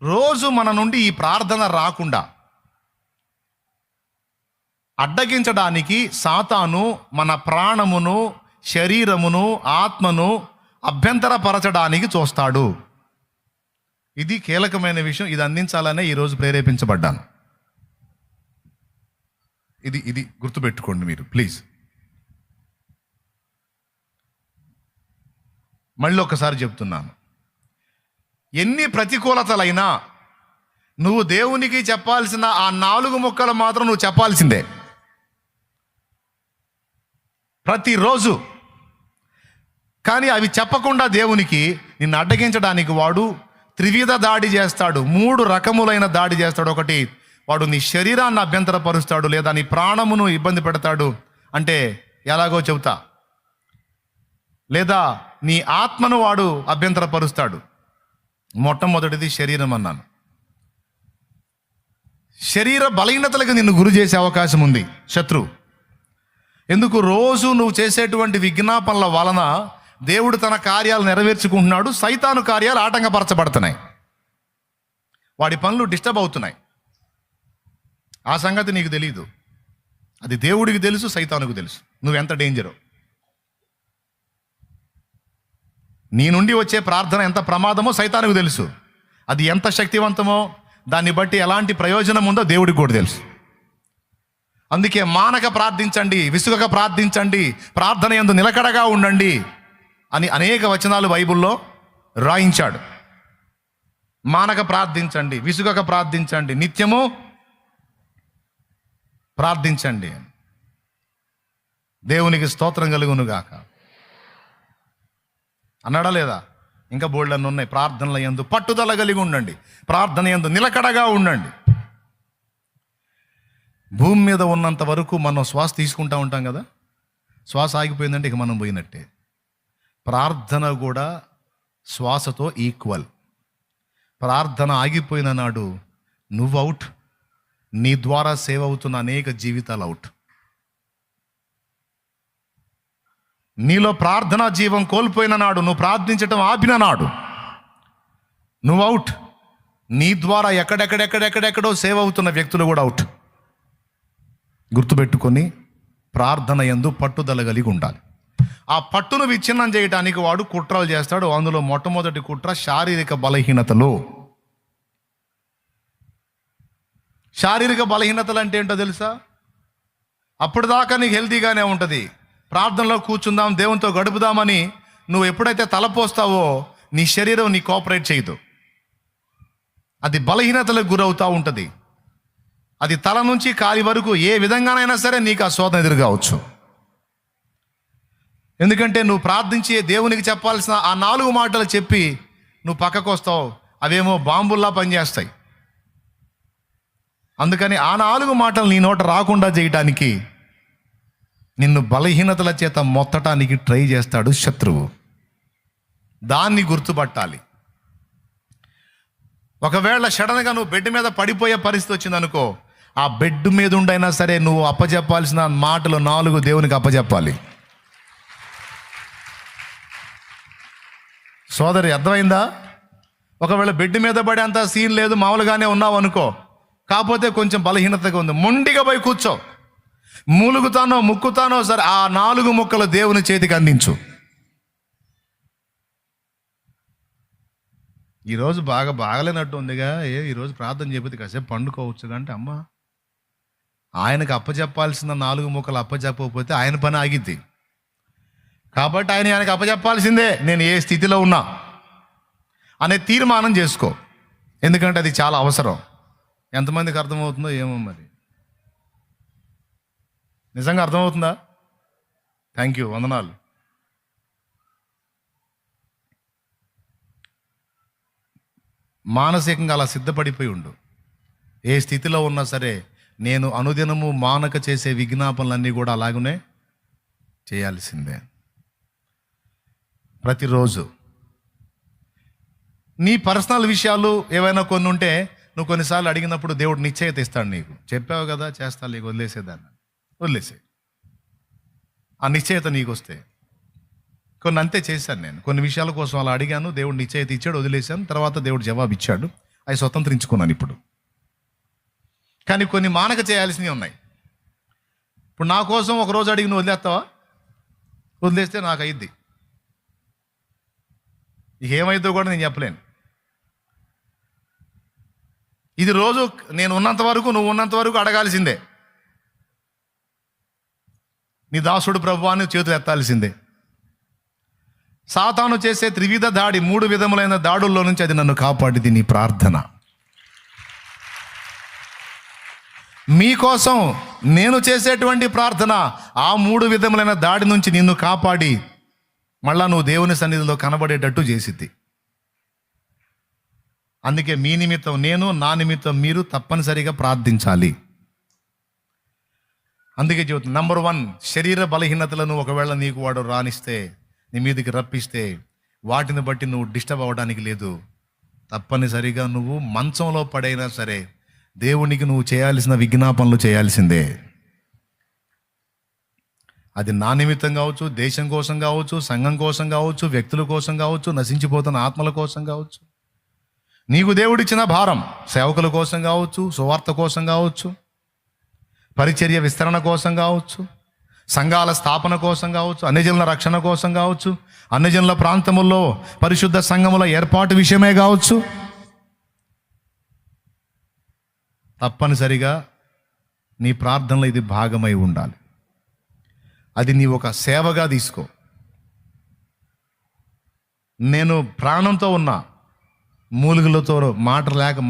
రోజు మన నుండి ఈ ప్రార్థన రాకుండా అడ్డగించడానికి సాతాను మన ప్రాణమును, శరీరమును, ఆత్మను అభ్యంతరపరచడానికి చూస్తాడు. ఇది కీలకమైన విషయం. ఇది అందించాలనే ఈరోజు ప్రేరేపించబడ్డాను. ఇది గుర్తుపెట్టుకోండి మీరు ప్లీజ్. మళ్ళీ ఒకసారి చెప్తున్నాను, ఎన్ని ప్రతికూలతలైనా నువ్వు దేవునికి చెప్పాల్సిన ఆ 4 ముక్కలు మాత్రం నువ్వు చెప్పాల్సిందే ప్రతిరోజు. కానీ అవి చెప్పకుండా దేవునికి నిన్ను అడ్డగించడానికి వాడు త్రివిధ దాడి చేస్తాడు. 3 రకములైన దాడి చేస్తాడు. ఒకటి, వాడు నీ శరీరాన్ని అభ్యంతరపరుస్తాడు, లేదా నీ ప్రాణమును ఇబ్బంది పెడతాడు. అంటే ఎలాగో చెబుతా. లేదా నీ ఆత్మను వాడు అభ్యంతరపరుస్తాడు. మొట్టమొదటిది శరీరం అన్నాను. శరీర బలహీనతలకు నిన్ను గురి చేసే అవకాశం ఉంది శత్రువు. ఎందుకు? రోజు నువ్వు చేసేటువంటి విజ్ఞాపనల వలన దేవుడు తన కార్యాలు నెరవేర్చుకుంటున్నాడు, సైతాను కార్యాలు ఆటంకపరచబడుతున్నాయి, వాడి పనులు డిస్టర్బ్ అవుతున్నాయి. ఆ సంగతి నీకు తెలియదు. అది దేవుడికి తెలుసు, సైతానుకు తెలుసు నువ్వెంత డేంజరో. నీ నుండి వచ్చే ప్రార్థన ఎంత ప్రమాదమో సైతానుకు తెలుసు. అది ఎంత శక్తివంతమో దాన్ని బట్టి ఎలాంటి ప్రయోజనం ఉందో దేవుడికి కూడా తెలుసు. అందుకే మానక ప్రార్థించండి, విసుగక ప్రార్థించండి, ప్రార్థన యందు నిలకడగా ఉండండి అని అనేక వచనాలు బైబిల్లో రాయించాడు. మానక ప్రార్థించండి, విసుగక ప్రార్థించండి, నిత్యము ప్రార్థించండి. దేవునికి స్తోత్రం కలుగునుగాక అన్నాడా లేదా? ఇంకా బోల్డన్ని ఉన్నాయి. ప్రార్థనల యందు పట్టుదల కలిగి ఉండండి, ప్రార్థన యందు నిలకడగా ఉండండి. భూమి మీద ఉన్నంత వరకు మనం శ్వాస తీసుకుంటూ ఉంటాం కదా, శ్వాస ఆగిపోయిందంటే ఇక మనం పోయినట్టే. ప్రార్థన కూడా శ్వాసతో ఈక్వల్. ప్రార్థన ఆగిపోయిన నాడు నువ్వు అవుట్, నీ ద్వారా సేవ్ అవుతున్న అనేక జీవితాలు అవుట్. నీలో ప్రార్థనా జీవం కోల్పోయిన నాడు, నువ్వు ప్రార్థించటం ఆపిన నాడు నువ్వు అవుట్. నీ ద్వారా ఎక్కడెక్కడెక్కడెక్కడెక్కడో సేవ్ అవుతున్న వ్యక్తులు కూడా అవుట్. గుర్తుపెట్టుకొని ప్రార్థన యందు పట్టుదల కలిగి ఉండాలి. ఆ పట్టును విచ్ఛిన్నం చేయడానికి వాడు కుట్రలు చేస్తాడు. అందులో మొట్టమొదటి కుట్ర శారీరక బలహీనతలు. శారీరక బలహీనతలు అంటే ఏంటో తెలుసా? అప్పుడు దాకా నీకు హెల్తీగానే ఉంటుంది, ప్రార్థనలో కూర్చుందాం, దేవునితో గడుపుదామని నువ్వు ఎప్పుడైతే తలపోస్తావో నీ శరీరం నీ కోఆపరేట్ చేయదు. అది బలహీనతలకు గురవుతూ ఉంటుంది. అది తల నుంచి కాలి వరకు ఏ విధంగానైనా సరే నీకు ఆ శోధన ఎదురుగావచ్చు. ఎందుకంటే నువ్వు ప్రార్థించి దేవునికి చెప్పాల్సిన ఆ 4 మాటలు చెప్పి నువ్వు పక్కకు వస్తావు, అవేమో బాంబుల్లా పనిచేస్తాయి. అందుకని ఆ 4 మాటలు నీ నోట రాకుండా చేయటానికి నిన్ను బలహీనతల చేత మొత్తటానికి ట్రై చేస్తాడు శత్రువు. దాన్ని గుర్తుపట్టాలి. ఒకవేళ సడన్గా నువ్వు బెడ్ మీద పడిపోయే పరిస్థితి వచ్చిందనుకో, ఆ బెడ్ మీద ఉండైనా సరే నువ్వు అప్పచెప్పాల్సిన మాటలు 4 దేవునికి అప్పచెప్పాలి. సోదరి, అర్థమైందా? ఒకవేళ బెడ్ మీద పడే అంత సీన్ లేదు, మామూలుగానే ఉన్నావు అనుకో, కాకపోతే కొంచెం బలహీనతగా ఉంది, మొండిగా పోయి కూర్చో. మూలుగుతానో ముక్కుతానో సరే ఆ 4 ముక్కలు దేవుని చేతికి అందించు. ఈరోజు బాగలేనట్టు ఉందిగా, ఈరోజు ప్రార్థన చెప్పితే కాసేపు పండుకోవచ్చు అంటే, అమ్మ ఆయనకు అప్పచెప్పాల్సిన 4 ముక్కలు అప్పచెప్పకపోతే ఆయన పని ఆగిద్ది. కాబట్టి ఆయనకు అప్పచెప్పాల్సిందే, నేను ఏ స్థితిలో ఉన్నా అనే తీర్మానం చేసుకో. ఎందుకంటే అది చాలా అవసరం. ఎంతమందికి అర్థమవుతుందో ఏమో, మరి నిజంగా అర్థమవుతుందా? థ్యాంక్ యూ, వందనాలు. మానసికంగా అలా సిద్ధపడిపోయి ఉండు. ఏ స్థితిలో ఉన్నా సరే నేను అనుదినము మానక చేసే విజ్ఞాపనలన్నీ కూడా అలాగనే చేయాల్సిందే. ప్రతిరోజు నీ పర్సనల్ విషయాలు ఏవైనా కొన్ని ఉంటే నువ్వు కొన్నిసార్లు అడిగినప్పుడు దేవుడు నిశ్చయత ఇస్తాడు. నీకు చెప్పావు కదా చేస్తా, నీకు వదిలేసేదాన్ని, వదిలేసే. ఆ నిశ్చయత నీకు వస్తే, కొన్ని అంతే చేశాను నేను. కొన్ని విషయాల కోసం అలా అడిగాను, దేవుడు నిశ్చయత ఇచ్చాడు, వదిలేశాను. తర్వాత దేవుడు జవాబు ఇచ్చాడు. అవి స్వతంత్రించుకున్నాను ఇప్పుడు. కానీ కొన్ని మానక చేయాల్సినవి ఉన్నాయి. ఇప్పుడు నా కోసం ఒకరోజు అడిగి నువ్వు వదిలేస్తావా? వదిలేస్తే నాకు అయ్యిద్ది. ఇక ఏమైద్దో కూడా నేను చెప్పలేను. ఇది రోజు నేను ఉన్నంత వరకు, నువ్వు ఉన్నంత వరకు అడగాల్సిందే. నీ దాసుడు ప్రభువా అని చేతులు ఎత్తాల్సిందే. సాతాను చేసే త్రివిధ దాడి, 3 విధములైన దాడుల్లో నుంచి అది నన్ను కాపాడిది నీ ప్రార్థన. మీకోసం నేను చేసేటువంటి ప్రార్థన ఆ 3 విధములైన దాడి నుంచి నిన్ను కాపాడి మళ్ళా నువ్వు దేవుని సన్నిధిలో కనబడేటట్టు చేసిద్ది. అందుకే మీ నిమిత్తం నేను, నా నిమిత్తం మీరు తప్పనిసరిగా ప్రార్థించాలి. అందుకే చెబుతుంది, నంబర్ 1, శరీర బలహీనతలను ఒకవేళ నీకు వాడు రానిస్తే, నీ మీదకి రప్పిస్తే, వాటిని బట్టి నువ్వు డిస్టర్బ్ అవ్వడానికి లేదు. తప్పనిసరిగా నువ్వు మంచంలో పడైనా సరే దేవునికి నువ్వు చేయాల్సిన విజ్ఞాపనలు చేయాల్సిందే. అది నా నిమిత్తం కావచ్చు, దేశం కోసం కావచ్చు, సంఘం కోసం కావచ్చు, వ్యక్తుల కోసం కావచ్చు, నశించిపోతున్న ఆత్మల కోసం కావచ్చు, నీకు దేవుడిచ్చిన భారం సేవకుల కోసం కావచ్చు, సువార్త కోసం కావచ్చు, పరిచర్య విస్తరణ కోసం కావచ్చు, సంఘాల స్థాపన కోసం కావచ్చు, అన్యజనుల రక్షణ కోసం కావచ్చు, అన్యజనుల ప్రాంతముల్లో పరిశుద్ధ సంఘముల ఏర్పాటు విషయమే కావచ్చు, తప్పనిసరిగా నీ ప్రార్థనలో ఇది భాగమై ఉండాలి. అది నీ ఒక సేవగా తీసుకో. నేను ప్రాణంతో ఉన్నా, మూలుగులతో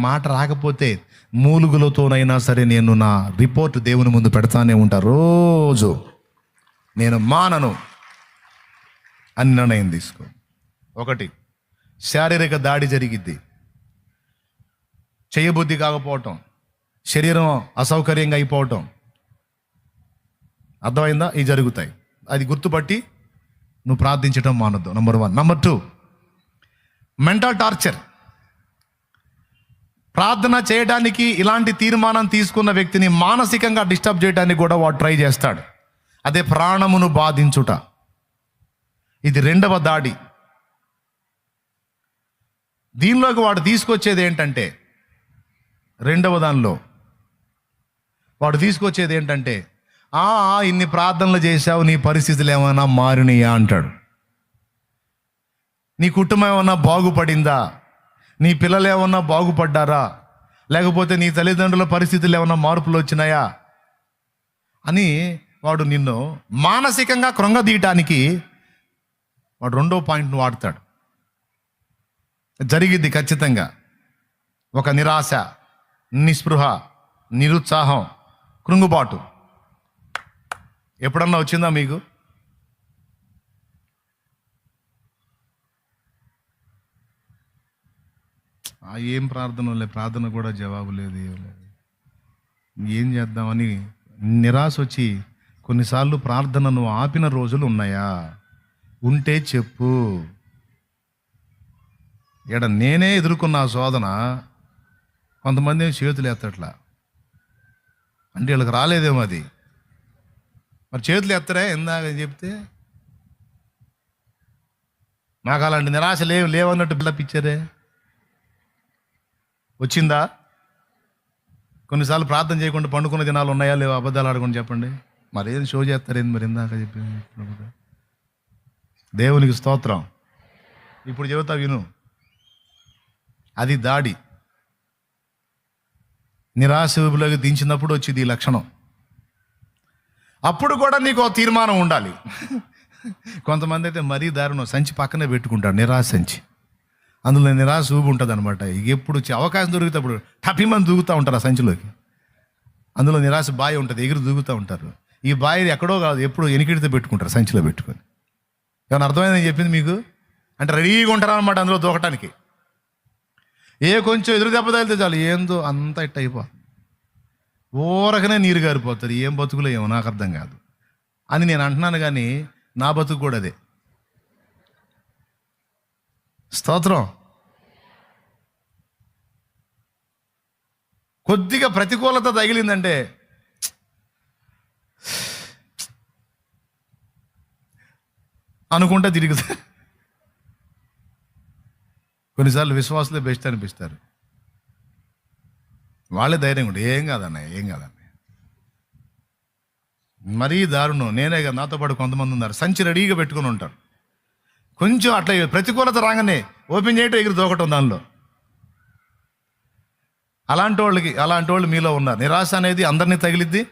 మాట రాకపోతే మూలుగులతోనైనా సరే నేను నా రిపోర్ట్ దేవుని ముందు పెడతానే ఉంటా. రోజు నేను మానను అని నిర్ణయం తీసుకో. 1, శారీరక దాడి జరిగిద్ది, చేయబుద్ధి కాకపోవటం, శరీరం అసౌకర్యంగా అయిపోవటం, అర్థమైందా? ఇవి జరుగుతాయి. అది గుర్తుపట్టి నువ్వు ప్రార్థించటం మానొద్దు. నంబర్ 1. Number 2, mental torture. ప్రార్థన చేయడానికి ఇలాంటి తీర్మానం తీసుకున్న వ్యక్తిని మానసికంగా డిస్టర్బ్ చేయడానికి కూడా వాడు ట్రై చేస్తాడు. అదే ప్రాణమును బాధించుట. ఇది 2వ దాడి. దీనిలోకి వాడు తీసుకొచ్చేది ఏంటంటే, 2వ దానిలో వాడు తీసుకొచ్చేది ఏంటంటే, ఇన్ని ప్రార్థనలు చేశావు, నీ పరిస్థితులు ఏమైనా మారినాయా అంటాడు. నీ కుటుంబం ఏమన్నా బాగుపడిందా? నీ పిల్లలు ఏమన్నా బాగుపడ్డారా? లేకపోతే నీ తల్లిదండ్రుల పరిస్థితులు ఏమన్నా మార్పులు వచ్చినాయా అని వాడు నిన్ను మానసికంగా కృంగదీయటానికి వాడు 2వ పాయింట్ను వాడతాడు. జరిగిద్ది ఖచ్చితంగా. ఒక నిరాశ, నిస్పృహ, నిరుత్సాహం, కృంగుబాటు ఎప్పుడన్నా వచ్చిందా మీకు? ఏం ప్రార్థన కూడా జవాబు లేదు, ఏం చేద్దామని నిరాశ వచ్చి కొన్నిసార్లు ప్రార్థనను ఆపిన రోజులు ఉన్నాయా? ఉంటే చెప్పు. నేనే ఎదుర్కొన్న శోధన. కొంతమంది చేతులు ఎత్తట్లా అంటే వీళ్ళకి రాలేదేమో అది. మరి చేతులు ఎత్తరే ఇందాక చెప్తే నాకు అలాంటి నిరాశ లేవన్నట్టు బిల్డప్ ఇచ్చారే. వచ్చిందా? కొన్నిసార్లు ప్రార్థన చేయకుండా పండుకున్న దినాలు ఉన్నాయా లేవో? అబద్ధాలు ఆడకుండా చెప్పండి. మరి ఏది షో చేస్తారేంది? మరి ఇందాక చెప్పి దేవునికి స్తోత్రం. ఇప్పుడు చెబుతా విను. అది దాడి. నిరాశ ఊబిలోకి దించినప్పుడు వచ్చింది ఈ లక్షణం. అప్పుడు కూడా నీకు తీర్మానం ఉండాలి. కొంతమంది అయితే మరీ దారుణం, సంచి పక్కనే పెట్టుకుంటాడు, నిరాశ సంచి. అందులో నిరాశ ఊబి ఉంటుంది అనమాట. ఎప్పుడు అవకాశం దొరికితే అప్పుడు టపిమని దూకుతూ ఉంటారు ఆ సంచిలోకి. అందులో నిరాశ బాయి ఉంటుంది, ఎగురు దూకుతూ ఉంటారు. ఈ బాయి ఎక్కడో కాదు, ఎప్పుడు ఎనికిడితే పెట్టుకుంటారు సంచిలో పెట్టుకొని. ఏమైనా అర్థమైందని చెప్పింది మీకు? అంటే రెడీగా ఉంటారు అనమాట అందులో దూకటానికి. కొంచెం ఎదురు దెబ్బ తగిలితే చాలు ఏందో అంతా ఇట్ట అయిపోతుంది. ఊరకనే నీరు గారిపోతారు. ఏం బతుకులో ఏమో నాకు అర్థం కాదు అని నేను అంటున్నాను. కానీ నా బతుకు కూడా అదే. స్తోత్రం. కొద్దిగా ప్రతికూలత తగిలిందంటే అనుకుంటా తిరుగుతా. కొన్నిసార్లు విశ్వాసులే బెస్ట్ అనిపిస్తారు. వాళ్ళే ధైర్యం ఉంటే ఏం కాదన్న. మరీ దారుణం. నేనే కదా, నాతో పాటు కొంతమంది ఉన్నారు, సంచి రెడీగా పెట్టుకుని ఉంటారు. కొంచెం అట్లా ప్రతికూలత రాగానే ఓపెన్ చేయటం, ఎగిరి దూకటం దానిలో. అలాంటి వాళ్ళు మీలో ఉన్నారు. నిరాశ అనేది అందరినీ తగిలిద్ది.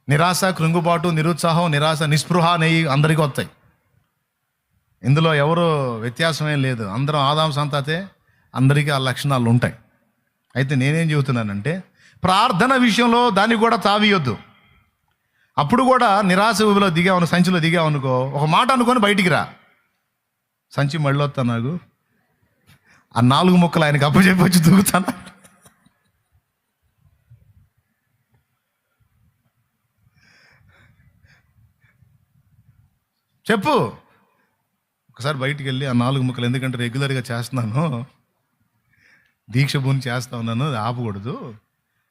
నిరాశ, కృంగుబాటు, నిరుత్సాహం, నిరాశ, నిస్పృహ అనేవి అందరికీ వస్తాయి. ఇందులో ఎవరో వ్యత్యాసం ఏం లేదు. అందరం ఆదాం సంతాతే, అందరికీ ఆ లక్షణాలు ఉంటాయి. అయితే నేనేం చెబుతున్నానంటే, ప్రార్థన విషయంలో దాన్ని కూడా తావియొద్దు. అప్పుడు కూడా నిరాశ ఊబిలో దిగావను, సంచిలో దిగావనుకో, ఒక మాట అనుకొని బయటికి రా. సంచి మళ్ళీ వస్తా, నాకు ఆ 4 ముక్కలు ఆయనకి అప్పచెప్పి వచ్చి దూకుతాను. చెప్పు. ఒకసారి బయటికి వెళ్ళి ఆ 4 ముక్కలు, ఎందుకంటే రెగ్యులర్గా చేస్తున్నాను, దీక్ష భూమి చేస్తా ఉన్నాను, అది ఆపకూడదు.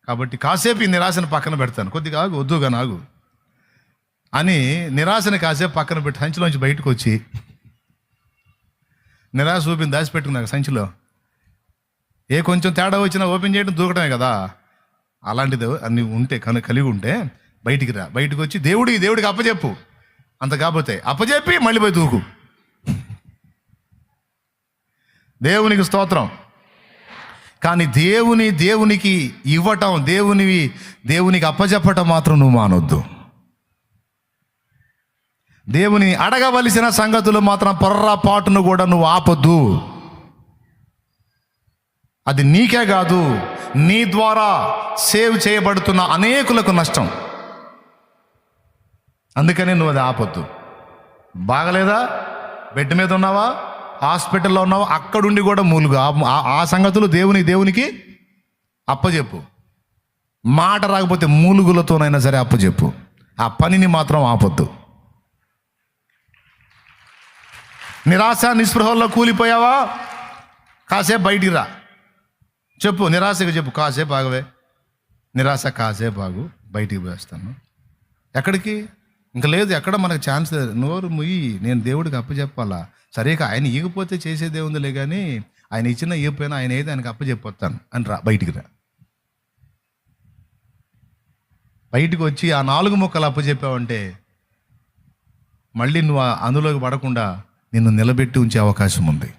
కాబట్టి కాసేపు ఈ నిరాశను పక్కన పెడతాను, కొద్దిగా ఆగు, వద్దుగా నాగు అని నిరాశని కాసేపు పక్కన పెట్టి సంచిలోంచి బయటకు వచ్చి, నిరాశ చూపింది దాచిపెట్టుకున్నాక సంచిలో ఏ కొంచెం తేడా వచ్చినా ఓపెన్ చేయడం, దూకటమే కదా. అలాంటిది అన్ని ఉంటే కలిగి ఉంటే బయటికి రా. బయటకు వచ్చి దేవుడికి అప్పచెప్పు. అంత కాకపోతే అప్పచెప్పి మళ్ళీ పోయి దూకు. దేవునికి స్తోత్రం. కానీ దేవునికి ఇవ్వటం, దేవునికి అప్పచెప్పటం మాత్రం నువ్వు మానొద్దు. దేవుని అడగవలసిన సంగతులు మాత్రం పొర్రపాటును కూడా నువ్వు ఆపొద్దు. అది నీకే కాదు, నీ ద్వారా సేవ్ చేయబడుతున్న అనేకులకు నష్టం. అందుకని నువ్వు అది ఆపొద్దు. బాగలేదా, బెడ్ మీద ఉన్నావా, హాస్పిటల్లో ఉన్నావా, అక్కడుండి కూడా మూలుగు. ఆ సంగతులు దేవునికి అప్పచెప్పు. మాట రాకపోతే మూలుగులతోనైనా సరే అప్పచెప్పు. ఆ పనిని మాత్రం ఆపొద్దు. నిరాశ, నిస్పృహల్లో కూలిపోయావా, కాసేపు బయటికి రా. చెప్పు, నిరాశగా చెప్పు, కాసేపు ఆగవే నిరాశ, కాసేపు ఆగు, బయటికి పోయేస్తాను. ఎక్కడికి? ఇంకా లేదు, ఎక్కడ మనకు ఛాన్స్ లేదు. నోరు ముయ్యి, నేను దేవుడికి అప్పచెప్పాలా. సరే, ఆయన ఈగిపోతే చేసేదే ఉందిలే, కానీ ఆయన ఇచ్చిన ఈగిపోయినా ఆయన ఏది ఆయనకి అప్పచెప్పొస్తాను అని రా, బయటికి రా. బయటికి వచ్చి ఆ 4 ముక్కలు అప్పచెప్పావంటే మళ్ళీ నువ్వు అందులోకి పడకుండా నిన్ను నిలబెట్టి ఉంచే అవకాశం ఉంది.